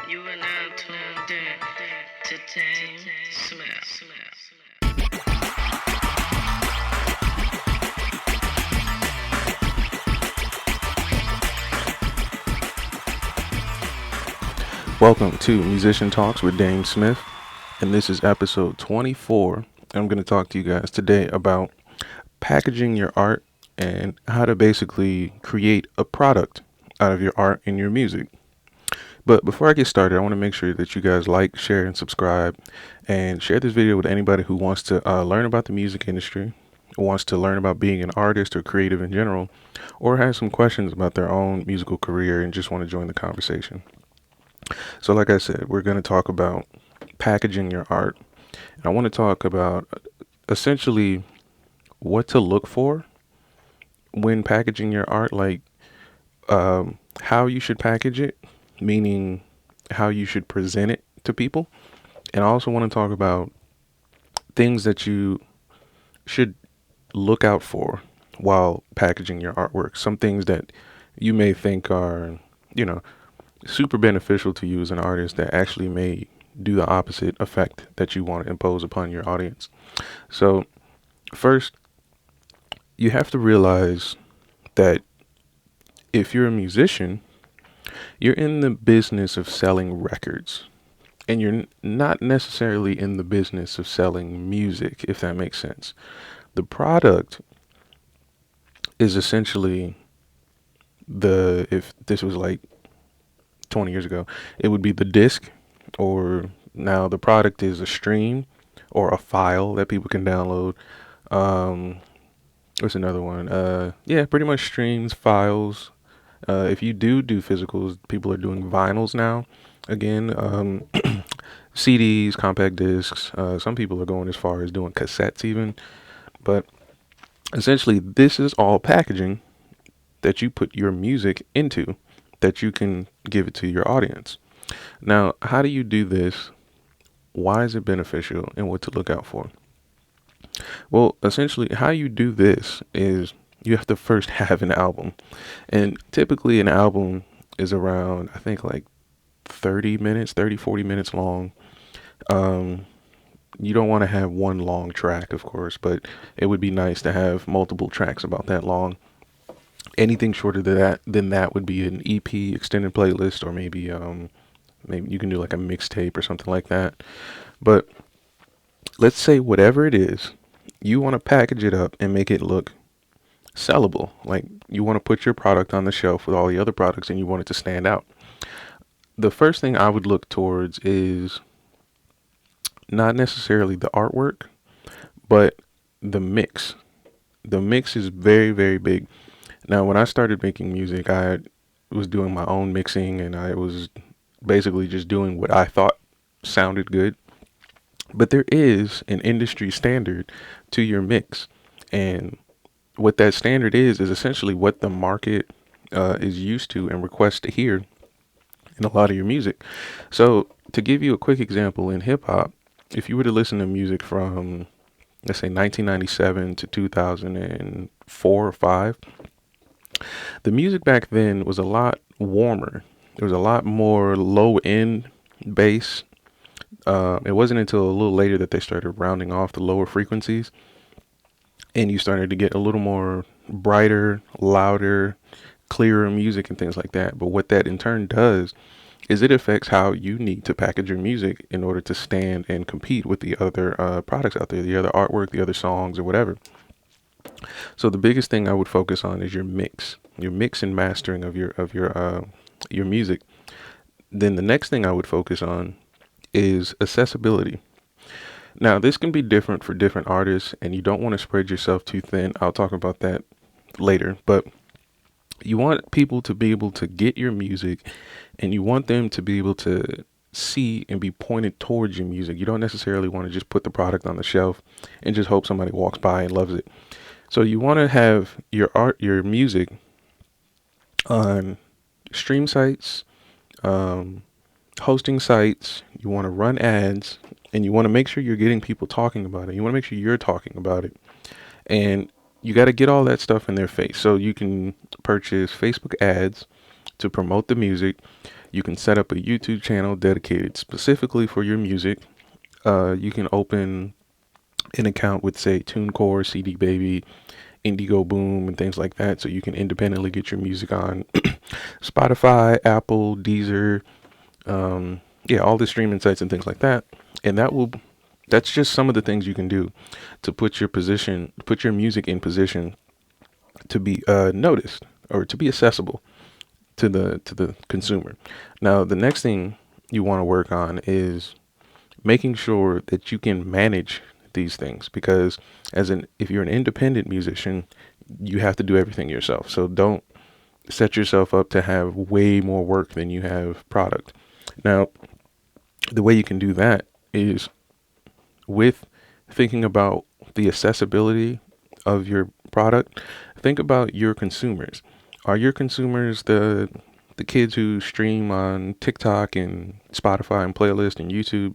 You are now tuned in to DameSmiff. Welcome to Musician Talks with DameSmiff, and this is episode 24. I'm going to talk to you guys today about packaging your art and how to basically create a product out of your art and your music. But before I get started, I want to make sure that you guys like, share, and subscribe, and share this video with anybody who wants to learn about the music industry, wants to learn about being an artist or creative in general, or has some questions about their own musical career and just want to join the conversation. So like I said, we're going to talk about packaging your art. And I want to talk about essentially what to look for when packaging your art, like how you should package it, meaning how you should present it to people. And I also want to talk about things that you should look out for while packaging your artwork. Some things that you may think are, super beneficial to you as an artist that actually may do the opposite effect that you want to impose upon your audience. So first, you have to realize that if you're a musician, you're in the business of selling records, and you're not necessarily in the business of selling music, if that makes sense. The product is essentially if this was like 20 years ago, it would be the disc, or now the product is a stream or a file that people can download. What's another one? Pretty much streams, files. If you do physicals, people are doing vinyls now. Again, CDs, compact discs. Some people are going as far as doing cassettes even. But essentially, this is all packaging that you put your music into, that you can give it to your audience. Now, how do you do this? Why is it beneficial, and what to look out for? Well, essentially, how you do this is you have to first have an album. And typically an album is around, I think, like 40 minutes long. You don't want to have one long track, of course, but it would be nice to have multiple tracks about that long. Anything shorter than that would be an EP, extended playlist, or maybe you can do like a mixtape or something like that. But let's say whatever it is, you want to package it up and make it look sellable. Like, you want to put your product on the shelf with all the other products and you want it to stand out. The first thing I would look towards is not necessarily the artwork, but the mix. The mix is very, very big. Now, when I started making music, I was doing my own mixing, and I was basically just doing what I thought sounded good. But there is an industry standard to your mix. And what that standard is essentially what the market is used to and requests to hear in a lot of your music. So to give you a quick example, in hip hop, if you were to listen to music from, let's say, 1997 to 2004 or 5, the music back then was a lot warmer. There was a lot more low end bass. It wasn't until a little later that they started rounding off the lower frequencies, and you started to get a little more brighter, louder, clearer music and things like that. But what that in turn does is it affects how you need to package your music in order to stand and compete with the other products out there, the other artwork, the other songs, or whatever. So the biggest thing I would focus on is your mix and mastering of your music. Then the next thing I would focus on is accessibility. Now, this can be different for different artists, and you don't want to spread yourself too thin. I'll talk about that later, but you want people to be able to get your music, and you want them to be able to see and be pointed towards your music. You don't necessarily want to just put the product on the shelf and just hope somebody walks by and loves it. So you want to have your music on stream sites, hosting sites. You want to run ads, and you want to make sure you're getting people talking about it. You want to make sure you're talking about it, and you got to get all that stuff in their face. So you can purchase Facebook ads to promote the music. You can set up a YouTube channel dedicated specifically for your music. You can open an account with, say, TuneCore, CD Baby, Indigo Boom, and things like that, so you can independently get your music on Spotify, Apple, Deezer, yeah, all the streaming sites and things like that. And that's just some of the things you can do to put your music in position to be noticed or to be accessible to the consumer. Now, the next thing you want to work on is making sure that you can manage these things, because if you're an independent musician, you have to do everything yourself. So don't set yourself up to have way more work than you have product. Now, the way you can do that is with thinking about the accessibility of your product. Think about your consumers. Are your consumers the kids who stream on TikTok and Spotify and playlist and YouTube,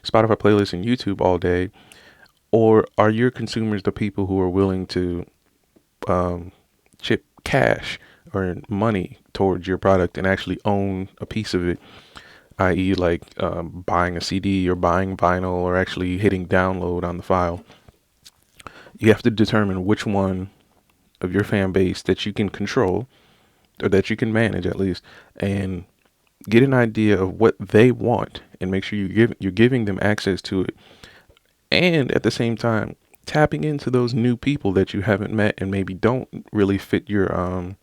Spotify playlist and YouTube all day? Or are your consumers the people who are willing to chip cash or money towards your product and actually own a piece of it, i.e., like buying a CD or buying vinyl or actually hitting download on the file? You have to determine which one of your fan base that you can control or that you can manage at least, and get an idea of what they want and make sure you're giving them access to it. And at the same time, tapping into those new people that you haven't met and maybe don't really fit your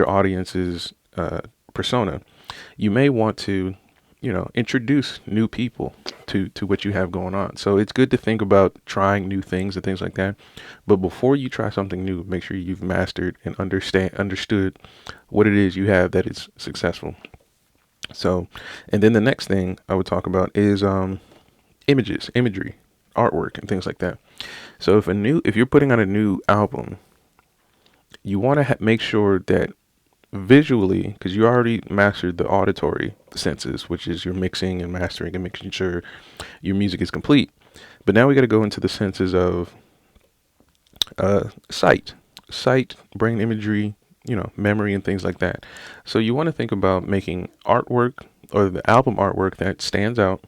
audience's persona. You may want to, introduce new people to what you have going on. So it's good to think about trying new things and things like that. But before you try something new, make sure you've mastered and understood what it is you have that is successful. So, and then the next thing I would talk about is imagery, artwork, and things like that. So if you're putting on a new album, you want to make sure that visually, because you already mastered the auditory senses, which is your mixing and mastering and making sure your music is complete. But now we got to go into the senses of sight, brain imagery, memory and things like that. So you want to think about making artwork or the album artwork that stands out.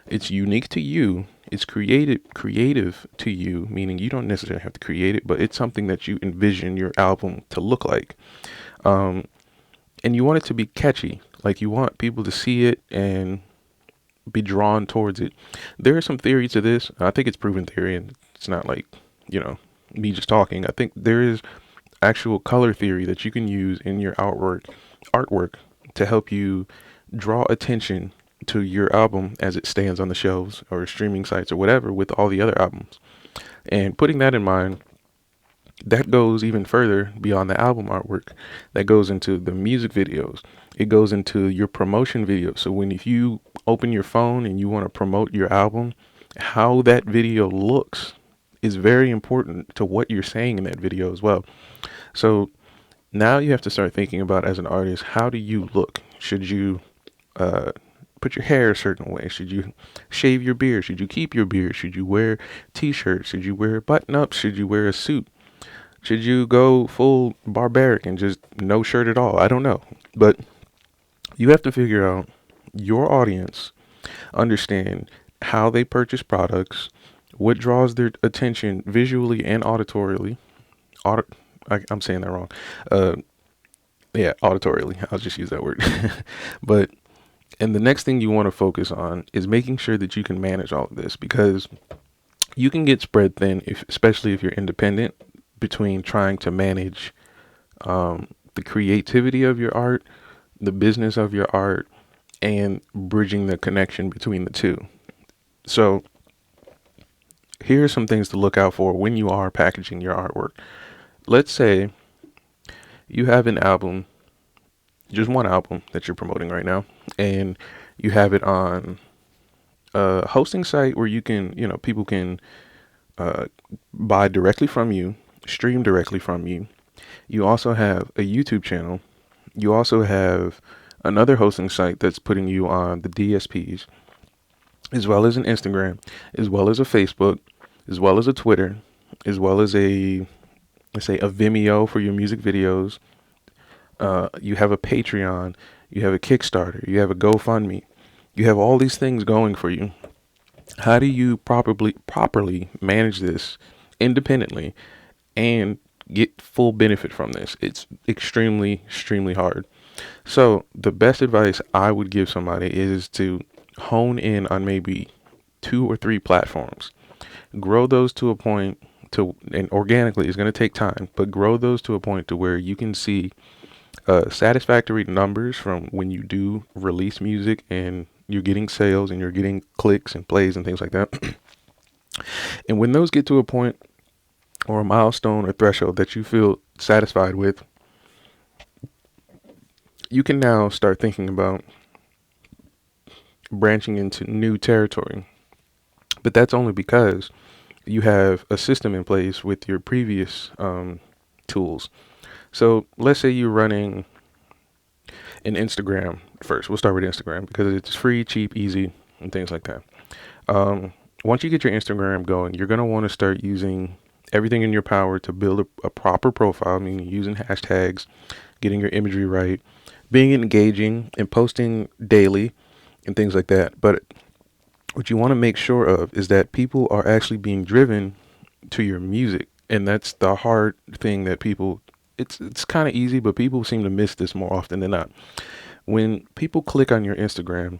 It's unique to you. It's creative to you, meaning you don't necessarily have to create it, but it's something that you envision your album to look like. And you want it to be catchy. Like, you want people to see it and be drawn towards it. There is some theory to this. I think it's proven theory, and it's not like, me just talking. I think there is actual color theory that you can use in your artwork to help you draw attention to your album as it stands on the shelves or streaming sites or whatever with all the other albums. And putting that in mind, that goes even further beyond the album artwork. That goes into the music videos. It goes into your promotion videos. So if you open your phone and you want to promote your album, how that video looks is very important to what you're saying in that video as well. So now you have to start thinking about, as an artist, how do you look? Should you put your hair a certain way? Should you shave your beard? Should you keep your beard? Should you wear t-shirts? Should you wear button-ups? Should you wear a suit? Should you go full barbaric and just no shirt at all? I don't know. But you have to figure out your audience, understand how they purchase products, what draws their attention visually and auditorily. I'm saying that wrong. Yeah, auditorily. I'll just use that word. And the next thing you want to focus on is making sure that you can manage all of this, because you can get spread thin, especially if you're independent, between trying to manage the creativity of your art, the business of your art, and bridging the connection between the two. So here are some things to look out for when you are packaging your artwork. Let's say you have an album, just one album that you're promoting right now, and you have it on a hosting site where you can, people can buy directly from you, stream directly from you. You also have a YouTube channel. You also have another hosting site that's putting you on the DSPs, as well as an Instagram, as well as a Facebook, as well as a Twitter, as well as let's say a Vimeo for your music videos. You have a Patreon. you have a Kickstarter, you have a GoFundMe, you have all these things going for you. How do you properly manage this independently and get full benefit from this? It's extremely hard. So the best advice I would give somebody is to hone in on maybe 2 or 3 platforms. Grow those to a point to, and organically it's going to take time, but grow those to a point to where you can see satisfactory numbers from when you do release music and you're getting sales and you're getting clicks and plays and things like that. And when those get to a point or a milestone or threshold that you feel satisfied with, you can now start thinking about branching into new territory. But that's only because you have a system in place with your previous tools. So let's say you're running an Instagram first. We'll start with Instagram because it's free, cheap, easy, and things like that. Once you get your Instagram going, you're going to want to start using everything in your power to build a proper profile, meaning using hashtags, getting your imagery right, being engaging, and posting daily and things like that. But what you want to make sure of is that people are actually being driven to your music. And that's the hard thing that people, it's kind of easy, but people seem to miss this more often than not. When people click on your Instagram,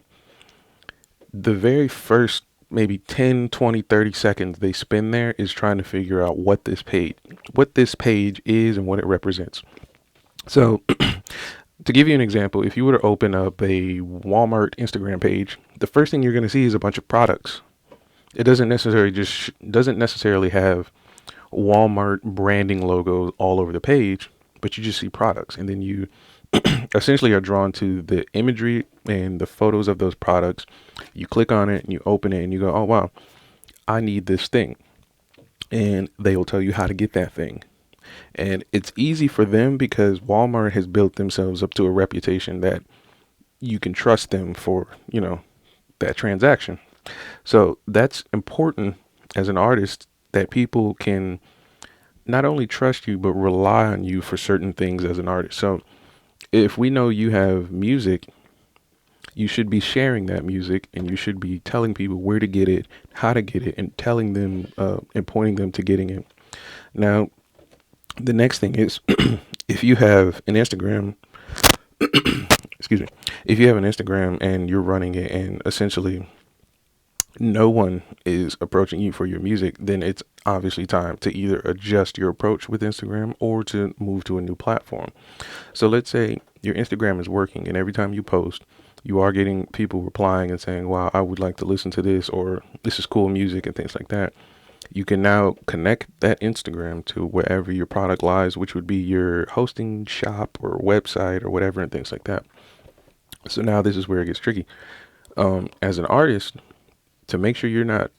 the very first maybe 10, 20, 30 seconds they spend there is trying to figure out what this page is and what it represents. So to give you an example, if you were to open up a Walmart Instagram page, the first thing you're going to see is a bunch of products. It doesn't necessarily have Walmart branding logos all over the page, but you just see products, and then you essentially are drawn to the imagery and the photos of those products. You click on it and you open it and you go, oh wow, I need this thing. And they will tell you how to get that thing. And it's easy for them because Walmart has built themselves up to a reputation that you can trust them for, that transaction. So that's important as an artist, that people can not only trust you, but rely on you for certain things as an artist. So if we know you have music, you should be sharing that music and you should be telling people where to get it, how to get it, and telling them and pointing them to getting it. Now, the next thing is if you have an Instagram, excuse me, if you have an Instagram and you're running it and essentially no one is approaching you for your music, then it's obviously time to either adjust your approach with Instagram or to move to a new platform. So let's say your Instagram is working and every time you post, you are getting people replying and saying, wow, I would like to listen to this, or this is cool music and things like that. You can now connect that Instagram to wherever your product lies, which would be your hosting shop or website or whatever and things like that. So now this is where it gets tricky. As an artist, to make sure you're not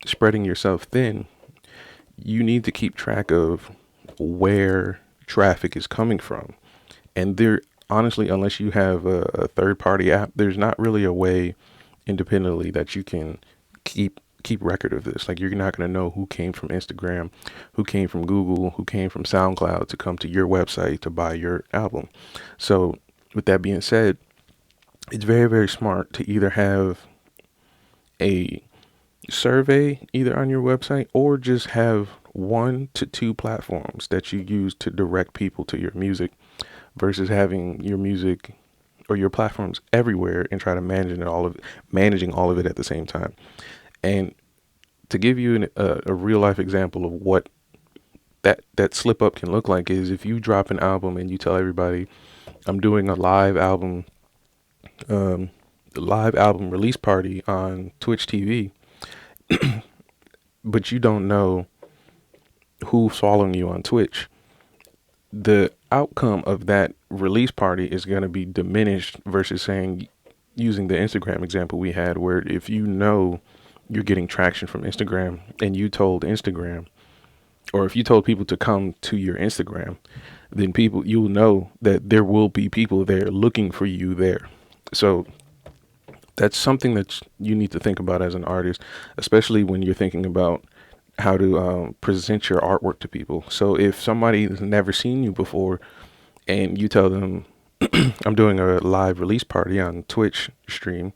spreading yourself thin, you need to keep track of where traffic is coming from. And there, honestly, unless you have a third party app, there's not really a way independently that you can keep record of this. Like, you're not going to know who came from Instagram, who came from Google, who came from SoundCloud to come to your website to buy your album. So with that being said, it's very smart to either have a survey either on your website or just have 1 to 2 platforms that you use to direct people to your music versus having your music or your platforms everywhere and try to managing all of it at the same time. And to give you a real life example of what that slip up can look like is if you drop an album and you tell everybody, I'm doing a live album release party on Twitch TV, but you don't know who's following you on Twitch. The outcome of that release party is going to be diminished versus saying, using the Instagram example we had, where if you know you're getting traction from Instagram and you told Instagram, or if you told people to come to your Instagram, then you'll know that there will be people there looking for you there. So that's something that you need to think about as an artist, especially when you're thinking about how to present your artwork to people. So if somebody has never seen you before and you tell them, I'm doing a live release party on Twitch stream,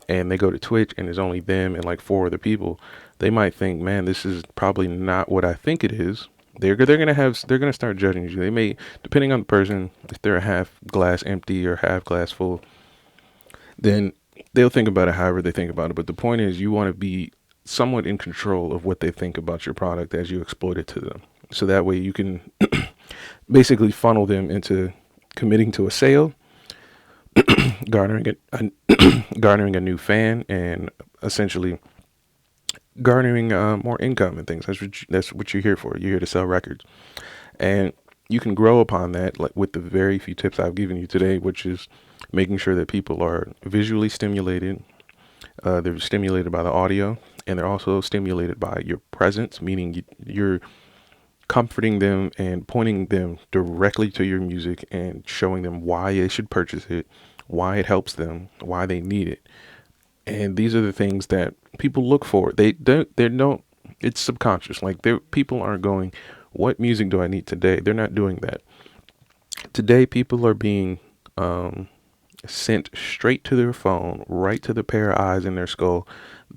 and they go to Twitch and there's only them and like four other people, they might think, man, this is probably not what I think it is. They're gonna start judging you. They may, depending on the person, if they're a half glass empty or half glass full, then they'll think about it however they think about it. But the point is, you want to be somewhat in control of what they think about your product as you exploit it to them. So that way you can basically funnel them into committing to a sale, garnering garnering a new fan, and essentially garnering more income and things. That's what you're here for. You're here to sell records, and you can grow upon that, like with the very few tips I've given you today, which is making sure that people are visually stimulated. They're stimulated by the audio, and they're also stimulated by your presence, meaning you're comforting them and pointing them directly to your music and showing them why they should purchase it, why it helps them, why they need it. And these are the things that people look for. They don't, it's subconscious. Like, people aren't going, what music do I need today? They're not doing that. Today, people are being sent straight to their phone, right to the pair of eyes in their skull,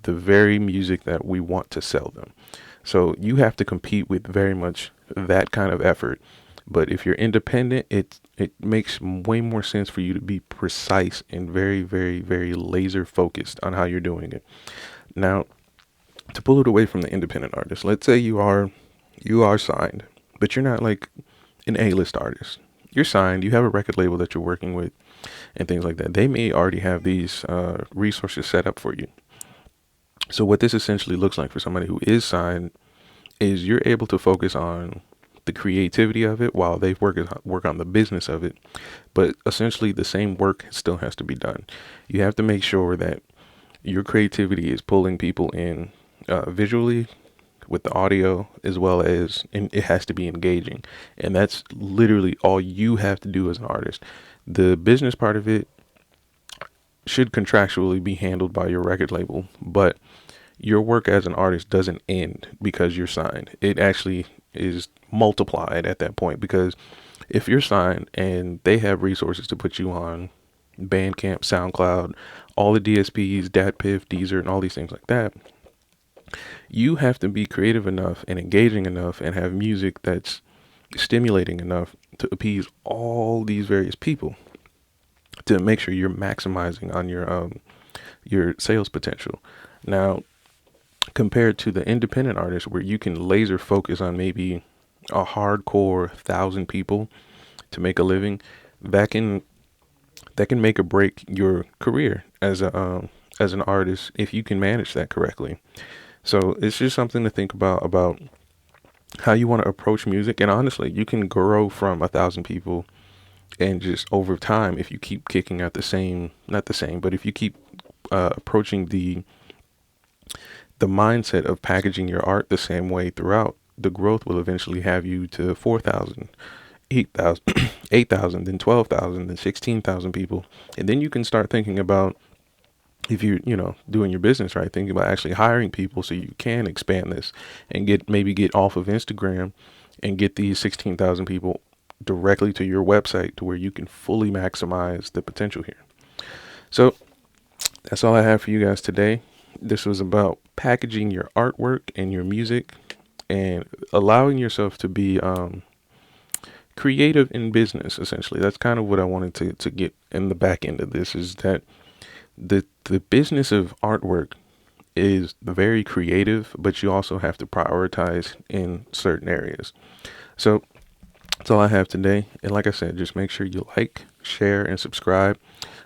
the very music that we want to sell them. So you have to compete with very much that kind of effort. But if you're independent, it makes way more sense for you to be precise and very, very, very laser focused on how you're doing it. Now, to pull it away from the independent artist, let's say you are signed, but you're not like an A-list artist. You're signed, you have a record label that you're working with and things like that. They may already have these resources set up for you. So what this essentially looks like for somebody who is signed is you're able to focus on the creativity of it while they work on the business of it. But essentially the same work still has to be done. You have to make sure that your creativity is pulling people in visually with the audio, as well as, and it has to be engaging. And that's literally all you have to do as an artist. The business part of it should contractually be handled by your record label, but your work as an artist doesn't end because you're signed. It actually is multiplied at that point, because if you're signed and they have resources to put you on BandCamp, SoundCloud, all the DSPs, DatPiff, Deezer, and all these things like that, you have to be creative enough and engaging enough and have music that's stimulating enough to appease all these various people to make sure you're maximizing on your sales potential. Now, compared to the independent artist, where you can laser focus on maybe a hardcore 1,000 people to make a living, that can make or break your career as an artist if you can manage that correctly. So it's just something to think about how you want to approach music. And honestly, you can grow from 1,000 people, and just over time, if you keep kicking out the same, not the same, but if you keep approaching the mindset of packaging your art the same way throughout, the growth will eventually have you to 4,000, 8,000, 8,000, then 12,000, then 16,000 people. And then you can start thinking about, if you're, doing your business right, thinking about actually hiring people so you can expand this and get off of Instagram and get these 16,000 people directly to your website, to where you can fully maximize the potential here. So that's all I have for you guys today. This was about packaging your artwork and your music and allowing yourself to be creative in business. Essentially, that's kind of what I wanted to get in the back end of this, is that the business of artwork is very creative, but you also have to prioritize in certain areas. So that's all I have today. And like I said, just make sure you like, share, and subscribe.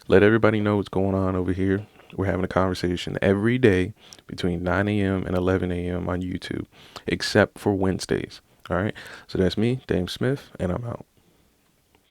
Let everybody know what's going on over here. We're having a conversation every day between 9 a.m. and 11 a.m. on YouTube, except for Wednesdays. All right. So that's me, DameSmiff, and I'm out.